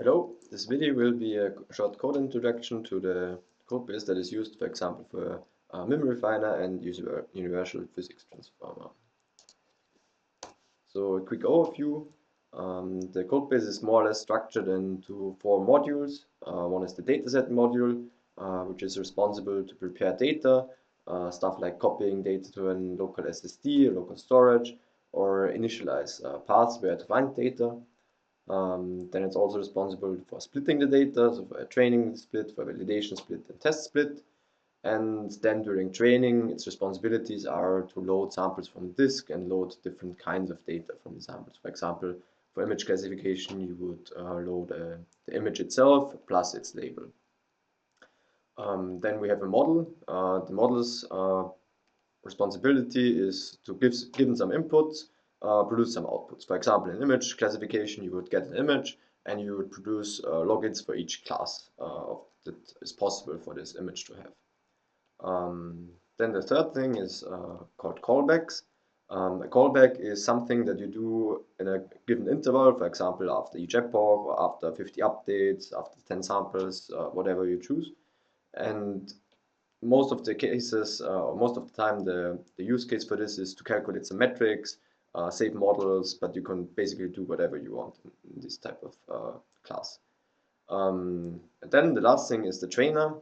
Hello, this video will be a short code introduction to the codebase that is used, for example, for MIM-Refiner and Universal Physics Transformer. So a quick overview. The codebase is more or less structured into four modules. One is the Dataset module, which is responsible to prepare data, stuff like copying data to a local SSD, a local storage, or initialize paths where to find data. Then it's also responsible for splitting the data, so for a training split, for validation split, and test split. And then during training, its responsibilities are to load samples from disk and load different kinds of data from the samples. For example, for image classification, you would load the image itself plus its label. Then we have a model. The model's responsibility is to given some inputs, produce some outputs. For example, in image classification, you would get an image and you would produce logins for each class that is possible for this image to have. Then the third thing is called callbacks. A callback is something that you do in a given interval, for example, after each epoch or after 50 updates, after 10 samples, whatever you choose. And most of the cases, or most of the time, the use case for this is to calculate some metrics, save models, but you can basically do whatever you want in this type of class. And then the last thing is the trainer.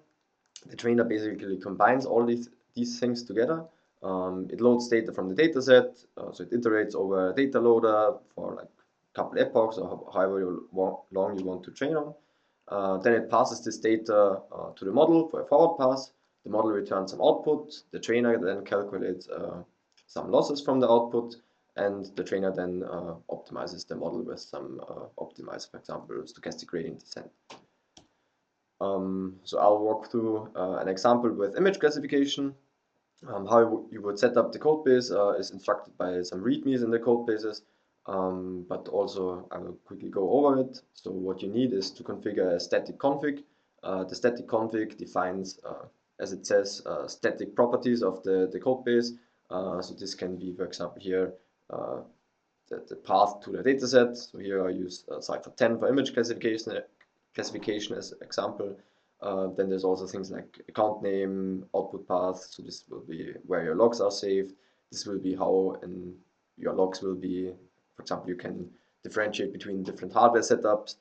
The trainer basically combines all these things together. It loads data from the dataset, so it iterates over a data loader for like a couple epochs or however long you want to train on. Then it passes this data to the model for a forward pass. The model returns some output. The trainer then calculates some losses from the output, and the trainer then optimizes the model with some optimizer, for example, stochastic gradient descent. So I'll walk through an example with image classification. How you would set up the codebase is instructed by some readmes in the codebases, but also I will quickly go over it. So what you need is to configure a static config. The static config defines, as it says, static properties of the codebase. So this can be, for example, here the path to the dataset. So here I use cipher 10 for image classification as example. Then there's also things like account name, output path. So this will be where your logs are saved. This will be how your logs will be. For example, you can differentiate between different hardware setups.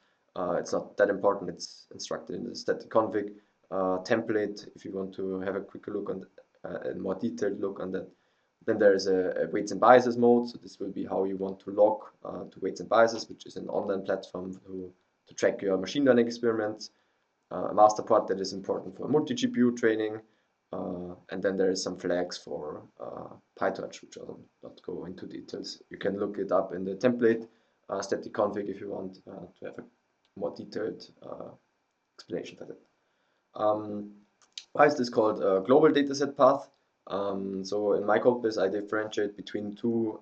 It's not that important. It's instructed in the static config template. If you want to have a quicker look on a more detailed look on that. Then there is a weights and biases mode. So this will be how you want to log to weights and biases, which is an online platform to track your machine learning experiments. A master part that is important for multi-GPU training. And then there is some flags for PyTorch, which I will not go into details. You can look it up in the template static config if you want to have a more detailed explanation for that. Why is this called a global dataset path? So in my codebase, I differentiate between two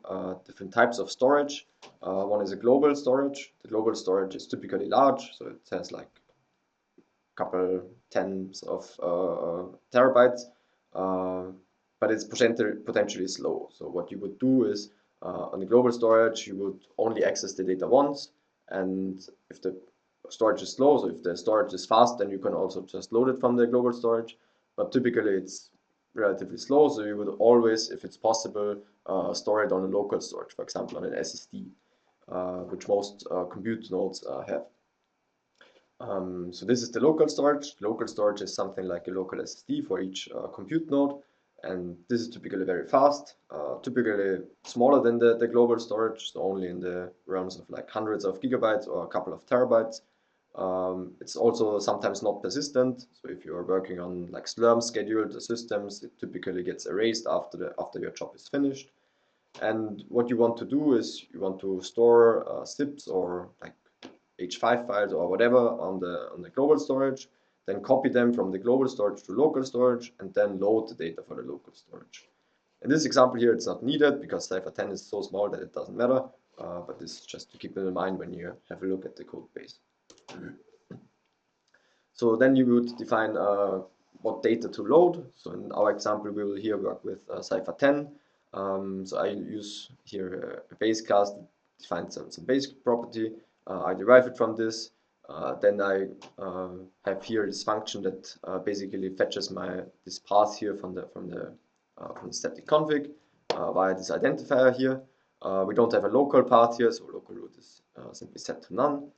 different types of storage. One is a global storage. The global storage is typically large, so it has like a couple tens of terabytes, but it's potentially slow. So what you would do is on the global storage, you would only access the data once, and if the storage is slow, so if the storage is fast, then you can also just load it from the global storage, but typically it's relatively slow, so you would always, if it's possible, store it on a local storage, for example on an SSD, which most compute nodes have. So this is the local storage. Local storage is something like a local SSD for each compute node, and this is typically very fast, typically smaller than the global storage, so only in the realms of like hundreds of gigabytes or a couple of terabytes. It's also sometimes not persistent, so if you are working on like Slurm scheduled systems, it typically gets erased after your job is finished. And what you want to do is you want to store zips or like H5 files or whatever on the global storage, then copy them from the global storage to local storage, and then load the data for the local storage. In this example here, it's not needed because cipher 10 is so small that it doesn't matter, but this is just to keep in mind when you have a look at the code base. So then you would define what data to load. So in our example, we will here work with cipher 10. So I use here a base class that defines some basic property. I derive it from this. Then I have here this function that basically fetches this path here from the static config via this identifier here. We don't have a local path here, so local root is simply set to none.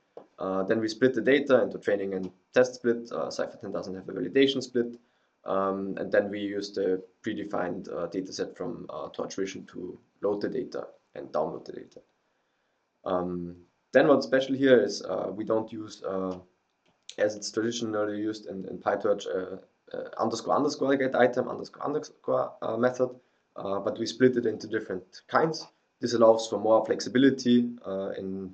Then we split the data into training and test split. Cypher10 doesn't have a validation split. And then we use the predefined dataset from Torch Vision to load the data and download the data. Then what's special here is we don't use, as it's traditionally used in PyTorch, underscore get item underscore method, but we split it into different kinds. This allows for more flexibility in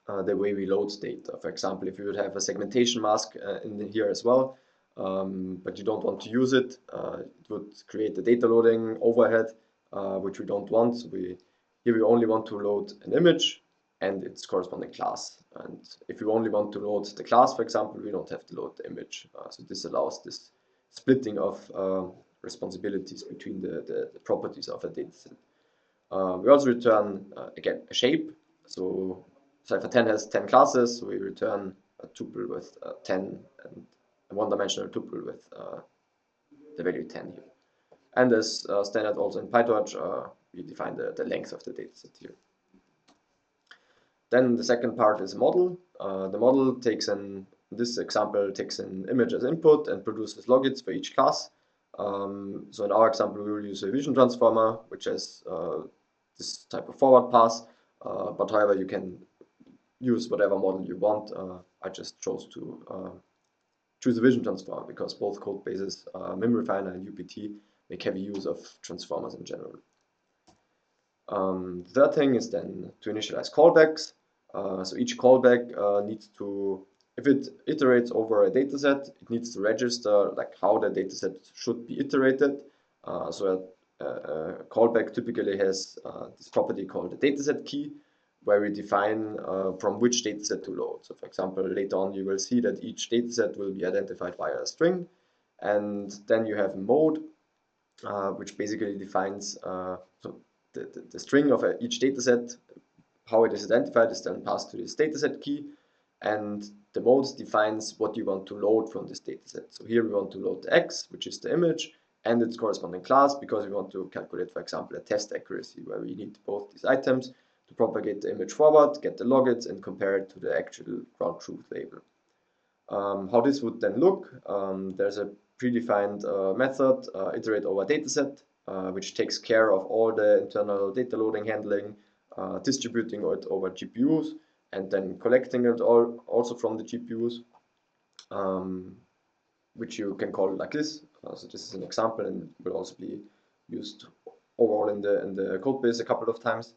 the way we load data. For example, if you would have a segmentation mask in here as well, but you don't want to use it, it would create a data loading overhead, which we don't want. So here we only want to load an image and its corresponding class. And if you only want to load the class, for example, we don't have to load the image. So this allows this splitting of responsibilities between the properties of a dataset. We also return, again, a shape. So Cypher10 has 10 classes, so we return a tuple with 10 and a one-dimensional tuple with the value 10 here. And as standard also in PyTorch, we define the length of the dataset here. Then the second part is a model. The model in this example, takes an image as input and produces logits for each class. So in our example, we will use a vision transformer, which has this type of forward pass, but however, you can use whatever model you want. I just chose to choose a vision transformer because both code bases, MIM-Refiner and UPT, make heavy use of transformers in general. The third thing is then to initialize callbacks. So each callback needs to, if it iterates over a dataset, it needs to register like how the dataset should be iterated. So a callback typically has this property called the dataset key, where we define from which dataset to load. So for example, later on you will see that each dataset will be identified via a string, and then you have a mode, which basically defines so the string of each dataset, how it is identified is then passed to this dataset key, and the mode defines what you want to load from this dataset. So here we want to load the X, which is the image, and its corresponding class, because we want to calculate, for example, a test accuracy, where we need both these items to propagate the image forward, get the logits, and compare it to the actual ground truth label. How this would then look, there's a predefined method, iterate over dataset, which takes care of all the internal data loading handling, distributing it over GPUs, and then collecting it all also from the GPUs, which you can call like this. So this is an example, and will also be used overall in the code base a couple of times.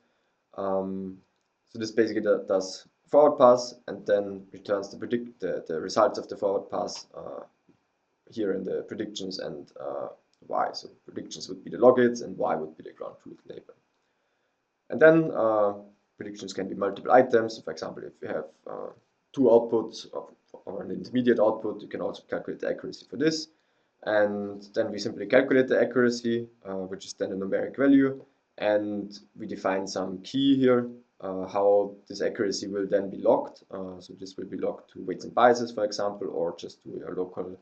So this basically does forward pass and then returns the results of the forward pass here in the predictions and y. So predictions would be the logits and y would be the ground truth label. And then predictions can be multiple items. So for example, if you have two outputs or an intermediate output, you can also calculate the accuracy for this. And then we simply calculate the accuracy, which is then a numeric value. And we define some key here, how this accuracy will then be logged. So this will be logged to weights and biases, for example, or just to a local,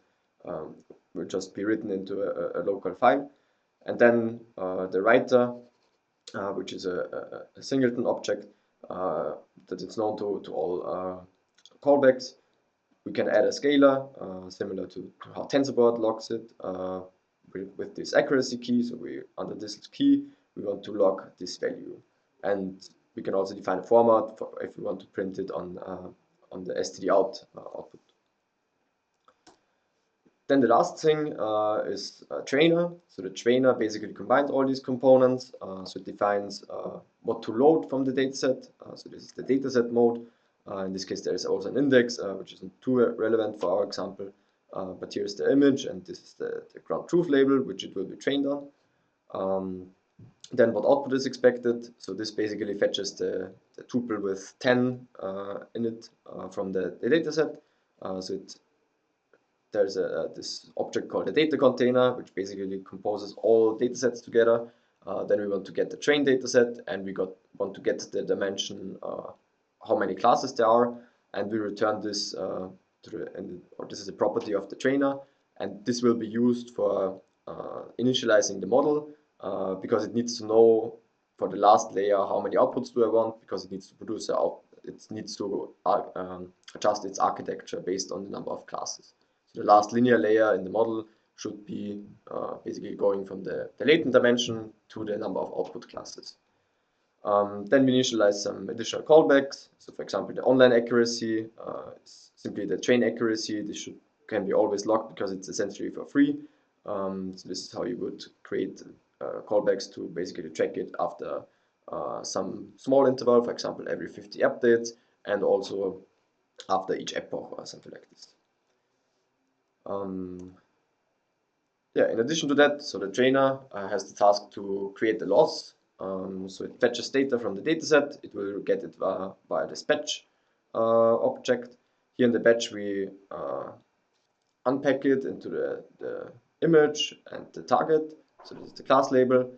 will just be written into a local file. And then the writer, which is a singleton object that is known to all callbacks. We can add a scalar, similar to how TensorBoard logs it with this accuracy key. So under this key, we want to log this value. And we can also define a format for if we want to print it on the stdout output. Then the last thing is a trainer. So the trainer basically combines all these components. So it defines what to load from the dataset. So this is the dataset mode. In this case, there is also an index, which isn't too relevant for our example. But here's the image, and this is the ground truth label, which it will be trained on. Then what output is expected. So this basically fetches the tuple with 10 in it from the dataset. So there's this object called a data container, which basically composes all datasets together. Then we want to get the trained dataset, and we want to get the dimension, how many classes there are. and we return this or this is a property of the trainer, and this will be used for initializing the model because it needs to know for the last layer how many outputs do I want, because it needs to produce it needs to adjust its architecture based on the number of classes. So the last linear layer in the model should be basically going from the latent dimension to the number of output classes. Then we initialize some additional callbacks. So for example, the online accuracy is simply the train accuracy. This can be always logged because it's essentially for free. So this is how you would create callbacks to basically track it after some small interval, for example, every 50 updates, and also after each epoch or something like this. Yeah, in addition to that, so the trainer has the task to create the loss. So it fetches data from the dataset. It will get it via this batch object. Here in the batch, we unpack it into the image and the target. So this is the class label.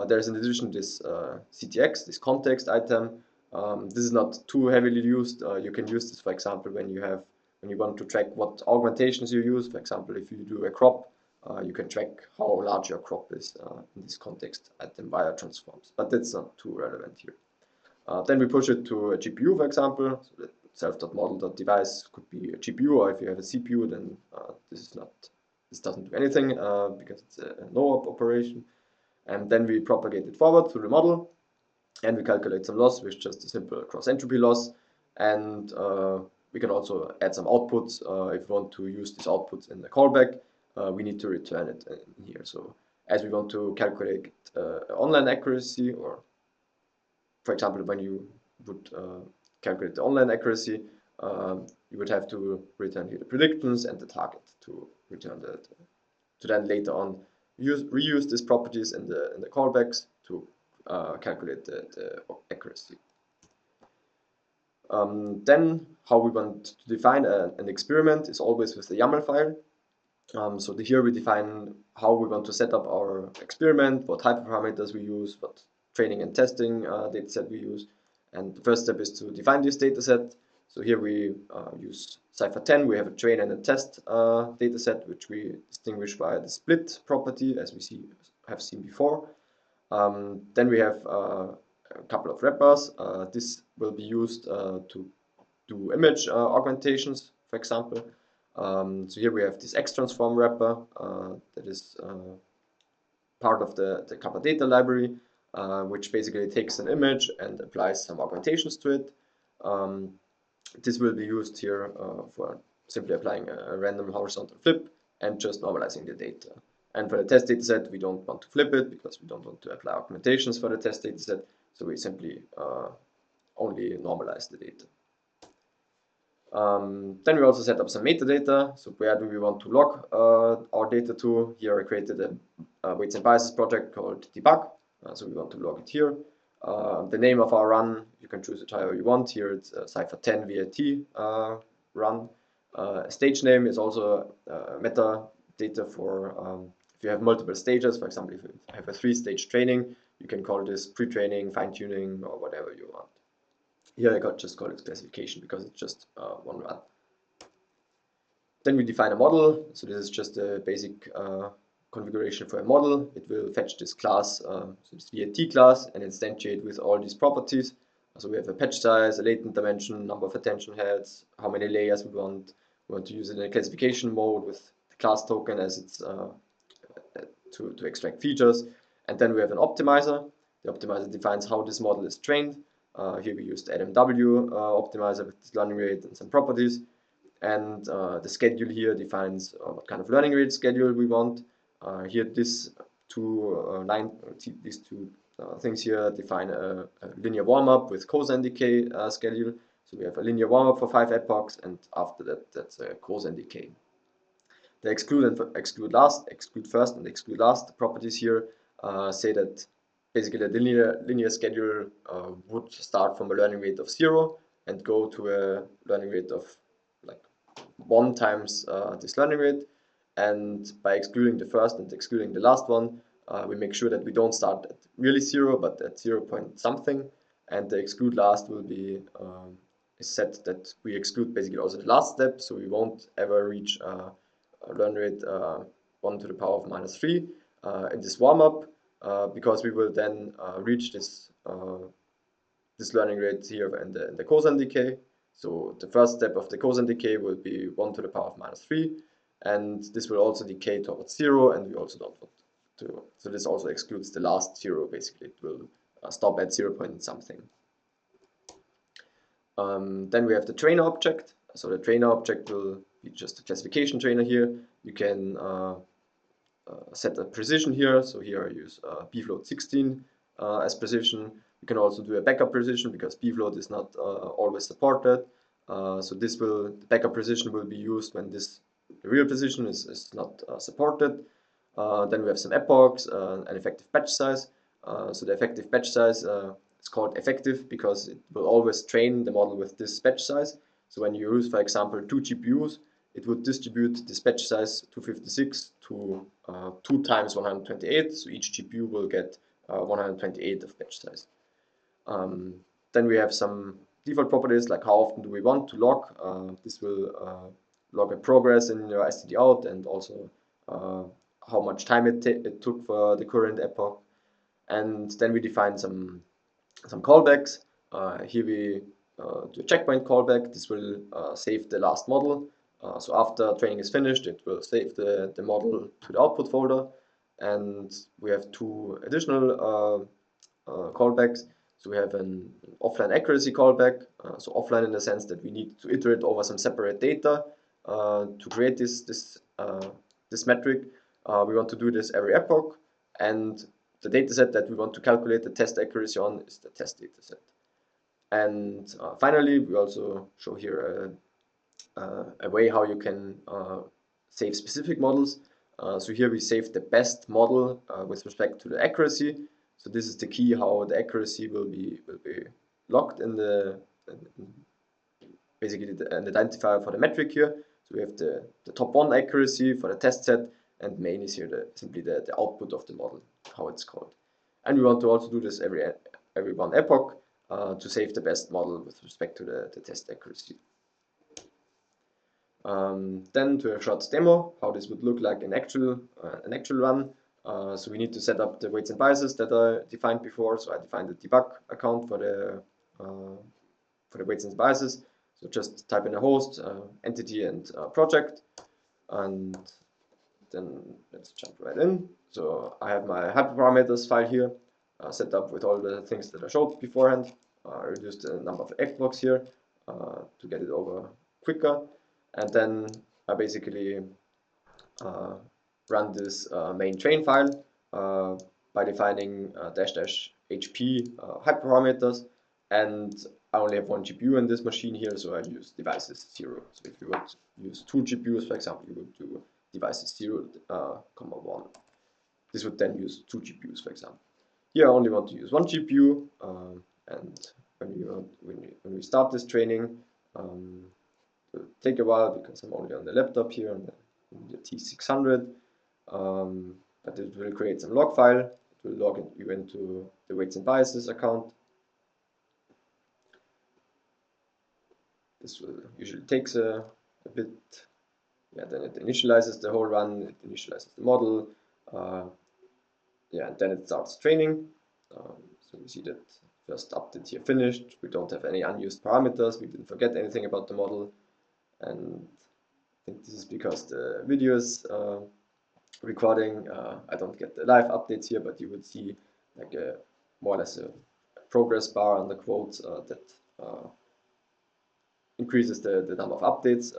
There's in addition this CTX, this context item. This is not too heavily used. You can use this, for example, when you want to track what augmentations you use. For example, if you do a crop, you can track how large your crop is in this context item via transforms. But that's not too relevant here. Then we push it to a GPU, for example. So that self.model.device could be a GPU, or if you have a CPU, then this doesn't do anything because it's a no-op operation. And then we propagate it forward through the model, and we calculate some loss with just a simple cross-entropy loss. And we can also add some outputs. If we want to use these outputs in the callback, we need to return it in here. So as we want to calculate online accuracy, or for example, when you would calculate the online accuracy, you would have to return here the predictions and the target to return to then later on reuse these properties in the callbacks to calculate the accuracy. Then how we want to define an experiment is always with the YAML file. So here we define how we want to set up our experiment, what type of parameters we use, what training and testing dataset we use. And the first step is to define this dataset. So here we use Cypher10. We have a train and a test dataset, which we distinguish by the split property, as we have seen before. Then we have a couple of wrappers. This will be used to do image augmentations, for example. So here we have this X-transform wrapper that is part of the Kappa data library, which basically takes an image and applies some augmentations to it. This will be used here for simply applying a random horizontal flip and just normalizing the data. And for the test dataset, we don't want to flip it because we don't want to apply augmentations for the test dataset. So we simply only normalize the data. Then we also set up some metadata. So where do we want to log our data to? Here I created a weights and biases project called debug. So we want to log it here. The name of our run, you can choose it however you want. Here it's Cypher10 VAT run. Stage name is also metadata for if you have multiple stages. For example, if you have a 3-stage training, you can call this pre-training, fine-tuning, or whatever you want. Here I just call it classification because it's just one run. Then we define a model. So this is just a basic configuration for a model. It will fetch this class, so this VAT class, and instantiate with all these properties. So we have a patch size, a latent dimension, number of attention heads, how many layers we want. We want to use it in a classification mode with the class token as it's to extract features. And then we have an optimizer. The optimizer defines how this model is trained. Here we used AdamW optimizer with this learning rate and some properties. And the schedule here defines what kind of learning rate schedule we want. Here these two things here define a linear warm-up with cosine decay schedule. So we have a linear warm-up for 5 epochs, and after that, that's a cosine decay. The exclude first and exclude last properties here say that basically the linear schedule would start from a learning rate of 0 and go to a learning rate of like 1 times this learning rate. And by excluding the first and excluding the last one, we make sure that we don't start at really 0, but at 0 point something. And the exclude last will be is set that we exclude basically also the last step, so we won't ever reach a learn rate 1 to the power of minus 3 in this warm-up, because we will then reach this learning rate here in the cosine decay. So the first step of the cosine decay will be 1 to the power of minus 3, and this will also decay towards 0, and we also don't want to, so this also excludes the last 0, basically. It will stop at 0 point something. Then we have the trainer object. So the trainer object will be just a classification trainer here. You can set a precision here. So here I use bfloat 16 as precision. You can also do a backup precision because bfloat is not always supported. So the backup precision will be used when the real precision is not supported. Then we have some epochs, an effective batch size. So the effective batch size it's called effective because it will always train the model with this batch size. So when you use, for example, 2 GPUs, it would distribute this batch size 256 to 2 times 128. So each GPU will get 128 of batch size. Then we have some default properties like how often do we want to log. This will log a progress in your std out and also how much time it took for the current epoch. And then we define some callbacks. Here we do a checkpoint callback. This will save the last model. So after training is finished, it will save the model to the output folder. And we have 2 additional callbacks. So we have an offline accuracy callback. So offline in the sense that we need to iterate over some separate data to create this metric. We want to do this every epoch, and the dataset that we want to calculate the test accuracy on is the test dataset. And finally, we also show here a way how you can save specific models. So here we save the best model with respect to the accuracy. So this is the key how the accuracy will be locked in basically an identifier for the metric here. So we have the top 1 accuracy for the test set, and main is here simply the output of the model, how it's called. And we want to also do this every 1 epoch to save the best model with respect to the test accuracy. Then to a short demo, how this would look like in an actual run. So we need to set up the weights and biases that I defined before. So I defined the debug account for the weights and biases. So just type in a host, entity, and project, and then let's jump right in. So I have my hyperparameters file here set up with all the things that I showed beforehand. I reduced the number of epochs here to get it over quicker, and then I basically run this main train file by defining --hp hyperparameters, and I only have 1 GPU in this machine here, so I use devices 0. So if you would use 2 GPUs, for example, you would do devices 0, 1. This would then use 2 GPUs, for example. Here I only want to use 1 GPU, and when we start this training, it will take a while because I'm only on the laptop here on the T600, but it will create some log file. It will log you into the weights and biases account. This will usually takes a bit. Yeah, then it initializes the whole run. It initializes the model. Yeah, and then it starts training. So we see that first update here finished. We don't have any unused parameters. We didn't forget anything about the model, and I think this is because the video is recording. I don't get the live updates here, but you would see like more or less a progress bar on the quotes that increases the number of updates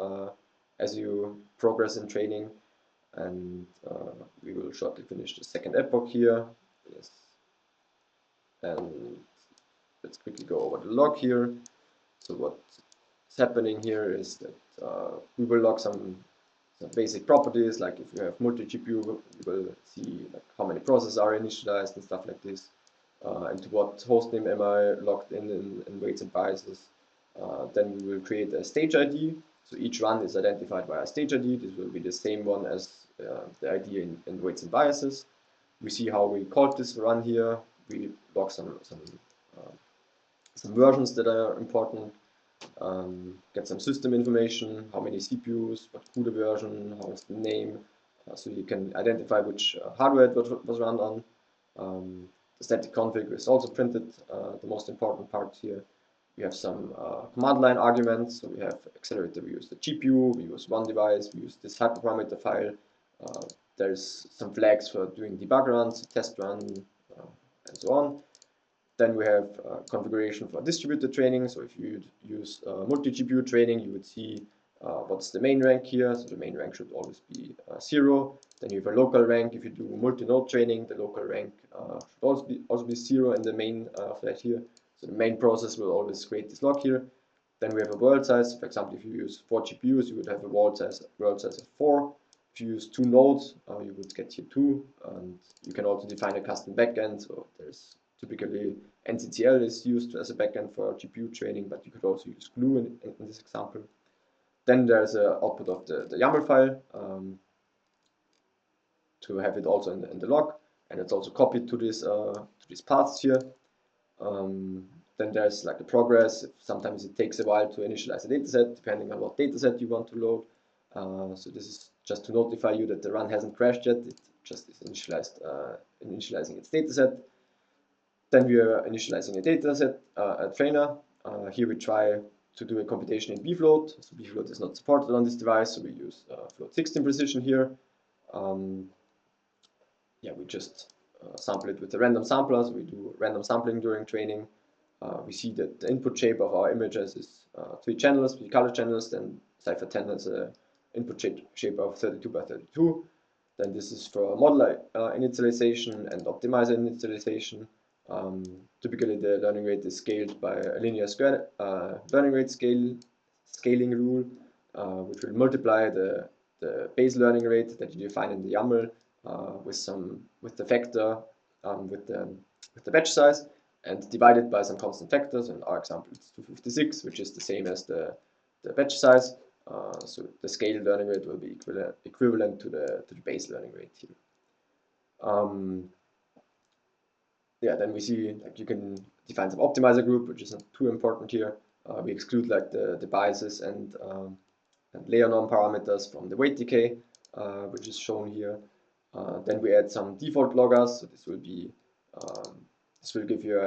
as you progress in training. And we will shortly finish the second epoch here. Yes. And let's quickly go over the log here. So what's happening here is that we will log some basic properties, like if you have multi-GPU, you will see like how many processes are initialized and stuff like this. And to what hostname am I logged in weights and biases. Then we will create a stage ID. So each run is identified by a stage ID. This will be the same one as the ID in weights and biases. We see how we called this run here. We log some versions that are important. get some system information, how many CPUs, what CUDA version, how is the name, so you can identify which hardware it was run on. The static config is also printed, the most important part here. We have some command line arguments, so we have accelerator, we use the GPU, we use one device, we use this hyperparameter file. There's some flags for doing debug runs, test run, and so on. Then we have configuration for distributed training. So if you use multi-GPU training, you would see what's the main rank here. So the main rank should always be 0. Then you have a local rank. If you do multi-node training, the local rank should also be 0 in the main flag here. So the main process will always create this log here. Then we have a world size. For example, if you use 4 GPUs, you would have a world size of 4. If you use 2 nodes, you would get here 2. And you can also define a custom backend. So there's typically NCCL is used as a backend for GPU training, but you could also use Glue in this example. Then there's an output of the YAML file to have it also in the log, and it's also copied to these paths here. Then there's like the progress. Sometimes it takes a while to initialize a dataset, depending on what dataset you want to load. So this is just to notify you that the run hasn't crashed yet. It just is initializing its dataset. Then we are initializing a dataset, a trainer. Here we try to do a computation in bfloat. So bfloat is not supported on this device, so we use float 16 precision here. Yeah, we just sample it with a random sampler. So we do random sampling during training. We see that the input shape of our images is 3 channels, 3 color channels. Then Cypher 10 has an input shape of 32 by 32. Then this is for model initialization and optimizer initialization. Typically the learning rate is scaled by a linear square learning rate scaling rule, which will multiply the base learning rate that you define in the YAML with the factor with the batch size, and divide it by some constant factors. In our example, it's 256, which is the same as the batch size. So the scale learning rate will be equivalent to the base learning rate here. Yeah, then we see like you can define some optimizer group, which is not too important here. We exclude like the biases and layer norm parameters from the weight decay, which is shown here. Then we add some default loggers. So this will be this will give you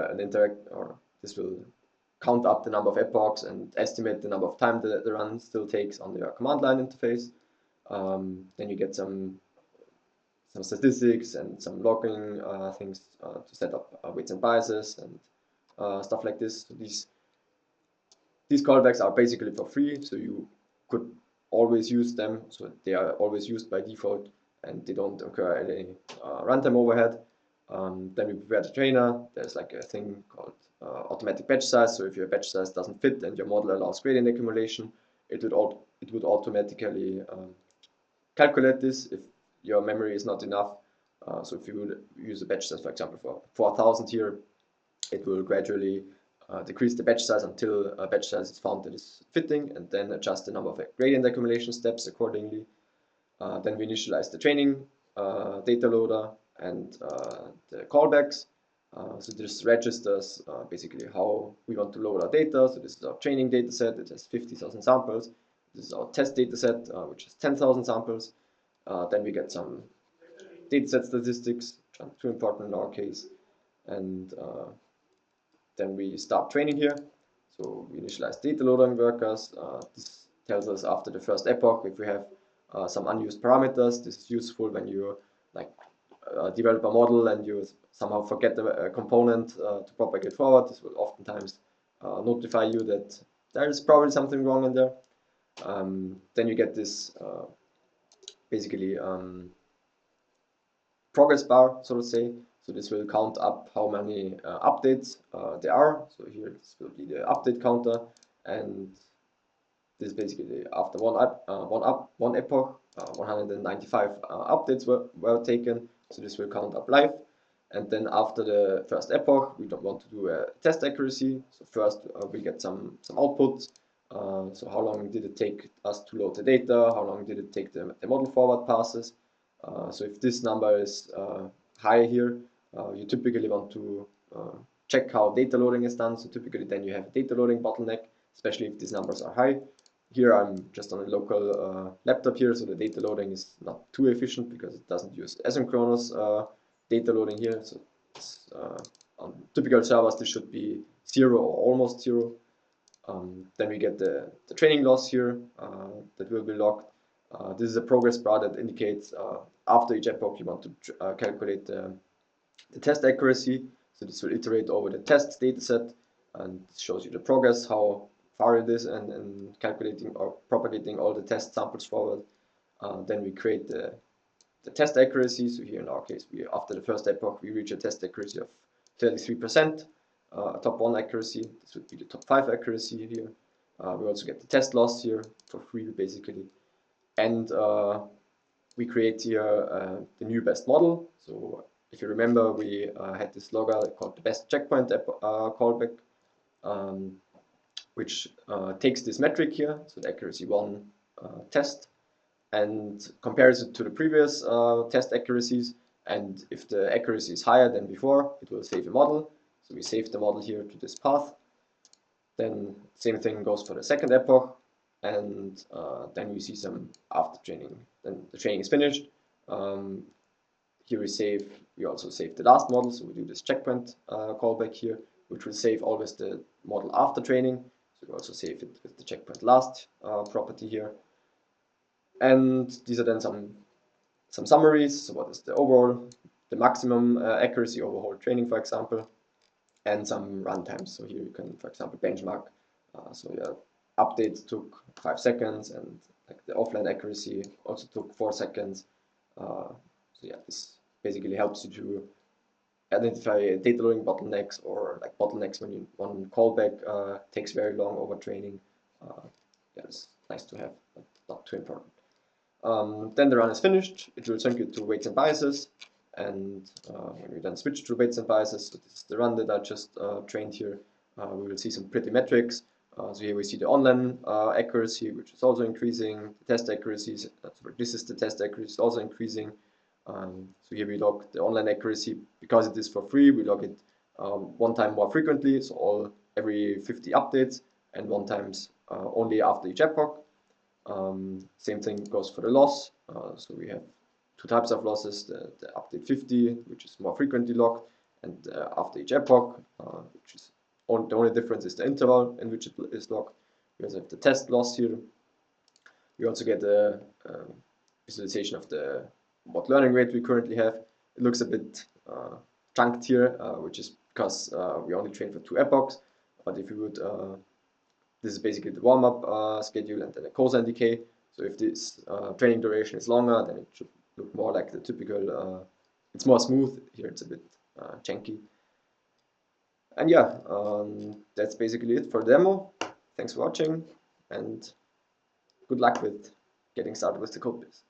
this will count up the number of epochs and estimate the number of time that the run still takes on your command line interface. Then you get some statistics and some logging things to set up weights and biases and stuff like this. So these callbacks are basically for free, so you could always use them. So they are always used by default, and they don't incur any runtime overhead. Then we prepare the trainer. There's like a thing called automatic batch size. So if your batch size doesn't fit and your model allows gradient accumulation, it would automatically calculate this if your memory is not enough. So if you would use a batch size, for example, for 4000 here, it will gradually decrease the batch size until a batch size is found that is fitting, and then adjust the number of gradient accumulation steps accordingly. Then we initialize the training data loader and the callbacks. So this registers basically how we want to load our data. So this is our training data set. It has 50,000 samples. This is our test data set, which has 10,000 samples. Then we get some dataset statistics, which are too important in our case. And then we start training here. So we initialize data loading workers. This tells us after the first epoch if we have some unused parameters. This is useful when you like develop a model and you somehow forget a component to propagate forward. This will oftentimes notify you that there is probably something wrong in there. Then you get this basically progress bar, so to say. So this will count up how many updates there are. So here this will be the update counter, and this basically after one epoch, 195 updates were taken. So this will count up live. And then after the first epoch, we don't want to do a test accuracy. So first we get some outputs. So how long did it take us to load the data? How long did it take the model forward passes? So if this number is high here, you typically want to check how data loading is done. So typically then you have a data loading bottleneck. especially if these numbers are high. Here I'm just on a local laptop here, so the data loading is not too efficient because it doesn't use asynchronous data loading here. So it's, on typical servers this should be 0 or almost 0. Then we get the training loss here that will be logged. This is a progress bar that indicates after each epoch you want to calculate the test accuracy. So this will iterate over the test dataset and shows you the progress, how far it is, and calculating or propagating all the test samples forward. Then we create the test accuracy. So here in our case, after the first epoch, we reach a test accuracy of 33%, top 1 accuracy. This would be the top 5 accuracy here. We also get the test loss here for free, basically. And we create here the new best model. So if you remember, we had this logger called the best checkpoint callback, which takes this metric here, so the accuracy 1 test, and compares it to the previous test accuracies. And if the accuracy is higher than before, it will save a model. So we save the model here to this path. Then same thing goes for the second epoch, and then we see some after training. Then the training is finished. Here we also save the last model, so we do this checkpoint callback here, which will save always the model after training. So we also save it with the checkpoint last property here. And these are then some summaries. So what is the overall, the maximum accuracy over whole training, for example, and some runtimes. So here you can, for example, benchmark. So yeah, update took 5 seconds, and like the offline accuracy also took 4 seconds. So yeah, this basically helps you to identify data loading bottlenecks, or like bottlenecks when one callback takes very long over training. Yeah, it's nice to have, but not too important. Then the run is finished. It will sync it to weights and biases, and when we then switch to weights and biases, so this is the run that I just trained here, we will see some pretty metrics. So here we see the online accuracy, which is also increasing. The test accuracies, this is the test accuracy, is also increasing. So here we log the online accuracy. Because it is for free, we log it 1 time more frequently, so every 50 updates, and 1 times only after each epoch. Same thing goes for the loss. So we have 2 types of losses, the update 50, which is more frequently logged, and after each epoch, which is the only difference is the interval in which it is logged. We also have the test loss here. We also get a visualization of what learning rate we currently have. It looks a bit chunked here, which is because we only train for 2 epochs. But if you would, this is basically the warm-up schedule and then a cosine decay. So if this training duration is longer, then it should look more like the typical, it's more smooth. Here it's a bit janky. And yeah, that's basically it for the demo. Thanks for watching, and good luck with getting started with the Codebase.